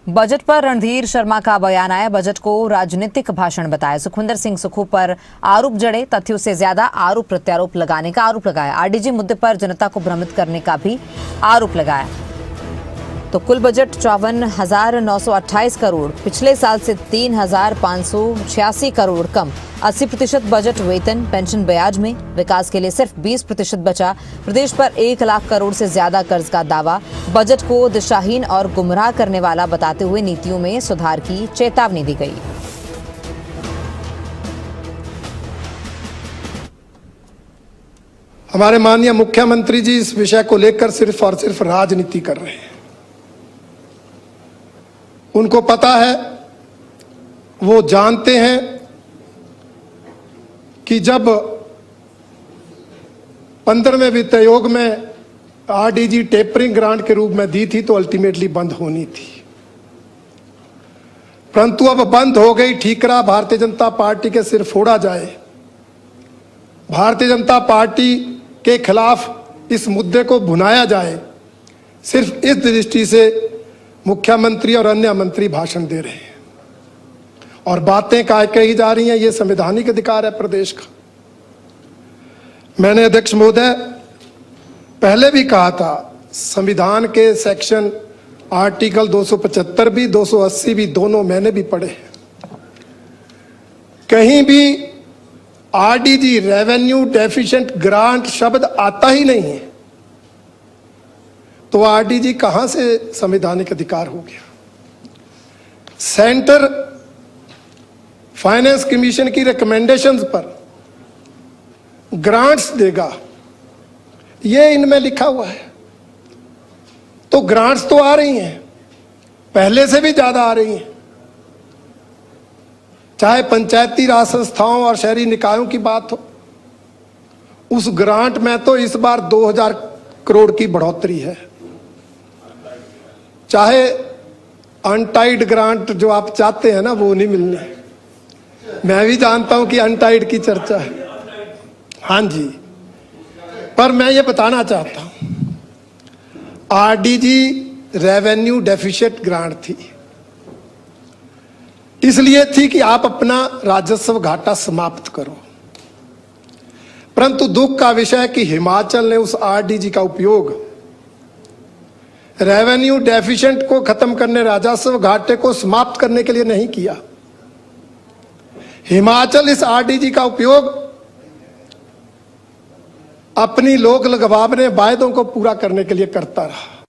Budget पर रणधीर शर्मा का बयान आया। बजट को राजनीतिक भाषण बताया। सुखविंदर सिंह सुक्खू पर आरोप जड़े, तथ्यों से ज्यादा आरोप प्रत्यारोप लगाने का आरोप लगाया। आरडीजी मुद्दे पर जनता को भ्रमित करने का भी आरोप लगाया। तो कुल बजट 54,928 करोड़, पिछले साल से 3,586 करोड़ कम। 80% बजट वेतन पेंशन ब्याज में, विकास के लिए सिर्फ 20% बचा। प्रदेश पर 1 लाख करोड़ से ज्यादा कर्ज का दावा। बजट को दिशाहीन और गुमराह करने वाला बताते हुए नीतियों में सुधार की चेतावनी दी गई। हमारे माननीय मुख्यमंत्री जी इस विषय को लेकर सिर्फ और सिर्फ राजनीति कर रहे हैं। उनको पता है, वो जानते हैं कि जब 15वें वित्त आयोग में आरडीजी टेपरिंग ग्रांट के रूप में दी थी तो अल्टीमेटली बंद होनी थी, परंतु अब बंद हो गई। ठीकरा भारतीय जनता पार्टी के सिर फोड़ा जाए। भारतीय जनता पार्टी के खिलाफ इस मुद्दे को भुनाया जाए, सिर्फ इस दृष्टि से मुख्यमंत्री और अन्य मंत्री भाषण दे रहे हैं और बातें कही जा रही हैं। ये संवैधानिक अधिकार है प्रदेश का। मैंने अध्यक्ष महोदय पहले भी कहा था, संविधान के सेक्शन आर्टिकल 275 भी 280 भी दोनों मैंने भी पढ़े हैं। कहीं भी आरडीजी रेवेन्यू डेफिशिएंट ग्रांट शब्द आता ही नहीं है, तो आरडीजी कहां से संवैधानिक अधिकार हो गया। सेंटर फाइनेंस कमीशन की रिकमेंडेशंस पर ग्रांट्स देगा, ये इनमें लिखा हुआ है। तो ग्रांट्स तो आ रही हैं, पहले से भी ज्यादा आ रही हैं। चाहे पंचायती राज संस्थाओं और शहरी निकायों की बात हो, उस ग्रांट में तो इस बार 2000 करोड़ की बढ़ोतरी है। चाहे अनटाइड ग्रांट जो आप चाहते हैं ना, वो नहीं मिलने। मैं भी जानता हूं कि अनटाइड की चर्चा है, हाँ जी, पर मैं ये बताना चाहता हूं, आरडीजी रेवेन्यू डेफिशिएंट ग्रांट थी, इसलिए थी कि आप अपना राजस्व घाटा समाप्त करो। परंतु दुख का विषय है कि हिमाचल ने उस आरडीजी का उपयोग रेवेन्यू डेफिशिएंट को खत्म करने, राजस्व घाटे को समाप्त करने के लिए नहीं किया। हिमाचल इस आरडीजी का उपयोग अपनी लोक लुभावने वायदों को पूरा करने के लिए करता रहा।